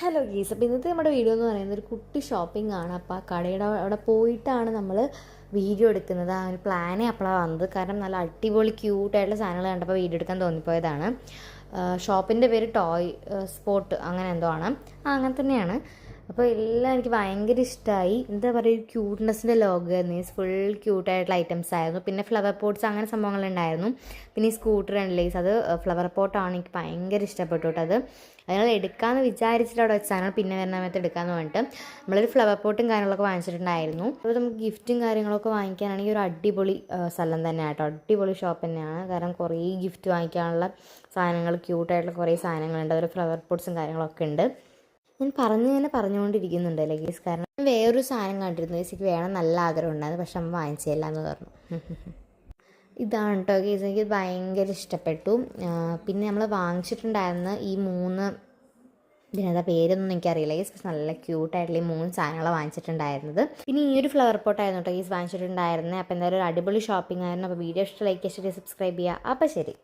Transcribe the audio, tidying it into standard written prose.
Hello ഗീസ്, അപ്പോൾ ഇന്നത്തെ നമ്മുടെ വീഡിയോ എന്ന് പറയുന്നത് ഒരു കുട്ടി ഷോപ്പിംഗ് ആണ്. അപ്പോൾ ആ കടയുടെ അവിടെ പോയിട്ടാണ് നമ്മൾ വീഡിയോ എടുക്കുന്നത്. ആ ഒരു പ്ലാനേ അപ്പോഴാണ് വന്നത്. കാരണം നല്ല അടിപൊളി ക്യൂട്ടായിട്ടുള്ള സാധനങ്ങൾ കണ്ടപ്പോൾ വീഡിയോ എടുക്കാൻ തോന്നിപ്പോയതാണ്. ഷോപ്പിൻ്റെ പേര് ടോയ് സ്പോട്ട് അങ്ങനെ എന്തോ ആണ്. അങ്ങനെ തന്നെയാണ്. അപ്പോൾ എല്ലാം എനിക്ക് ഭയങ്കര ഇഷ്ടമായി. എന്താ പറയുക, ക്യൂട്ട്നെസ്സിൻ്റെ ലോഗോ മീൻസ് ഫുൾ ക്യൂട്ടായിട്ടുള്ള ഐറ്റംസ് ആയിരുന്നു. പിന്നെ ഫ്ലവർ പോട്ട്സ് അങ്ങനെ സംഭവങ്ങളുണ്ടായിരുന്നു. പിന്നെ ഈ സ്കൂട്ടർ ആൻഡ് അത് ഫ്ലവർ പോട്ടാണ്. എനിക്ക് ഭയങ്കര ഇഷ്ടപ്പെട്ടു കേട്ടോ. ഞങ്ങൾ എടുക്കാമെന്ന് വിചാരിച്ചിട്ട് അവിടെ വെച്ചാണ് പിന്നെ വരുന്ന സമയത്ത് എടുക്കാമെന്ന് പറഞ്ഞിട്ട് നമ്മളൊരു ഫ്ലവർ പോട്ടും കാര്യങ്ങളൊക്കെ വാങ്ങിച്ചിട്ടുണ്ടായിരുന്നു. അപ്പോൾ നമുക്ക് ഗിഫ്റ്റും കാര്യങ്ങളൊക്കെ വാങ്ങിക്കാനാണെങ്കിൽ ഒരു അടിപൊളി സ്ഥലം തന്നെയാണ് കേട്ടോ. അടിപൊളി ഷോപ്പ് തന്നെയാണ്. കാരണം കുറേ ഗിഫ്റ്റ് വാങ്ങിക്കാനുള്ള സാധനങ്ങൾ, ക്യൂട്ടായിട്ടുള്ള കുറേ സാധനങ്ങളുണ്ട്. അതുപോലെ ഫ്ലവർ പോട്ട്സും കാര്യങ്ങളൊക്കെ ഉണ്ട്. ഞാൻ പറഞ്ഞുകൊണ്ടിരിക്കുന്നുണ്ട് ഗീസ്. കാരണം വേറൊരു സാധനം കണ്ടിരുന്നു. ഗീസിക്ക് വേണം നല്ല ആഗ്രഹം ഉണ്ടായിരുന്നു, പക്ഷെ അമ്മ വാങ്ങിച്ചില്ല എന്ന് പറഞ്ഞു. ഇതാണ് കേട്ടോ ഗീസ്, എനിക്ക് ഭയങ്കര ഇഷ്ടപ്പെട്ടു. പിന്നെ നമ്മൾ വാങ്ങിച്ചിട്ടുണ്ടായിരുന്ന ഈ 3 ഇതിനെന്താ പേരൊന്നും എനിക്കറിയില്ല ഗീസ്. നല്ല ക്യൂട്ടായിട്ടുള്ള ഈ 3 സാധനങ്ങളാണ് വാങ്ങിച്ചിട്ടുണ്ടായിരുന്നത്. പിന്നെ ഈ ഒരു ഫ്ലവർ പോട്ടായിരുന്നു കേട്ടോ ഗീസ് വാങ്ങിച്ചിട്ടുണ്ടായിരുന്നത്. അപ്പോൾ എന്തായാലും ഒരു അടിപൊളി ഷോപ്പിംഗ് ആയിരുന്നു. അപ്പോൾ വീഡിയോ ഇഷ്ടം ലൈക്ക് ചെയ്തിട്ട് സബ്സ്ക്രൈബ് ചെയ്യുക. അപ്പോൾ ശരി.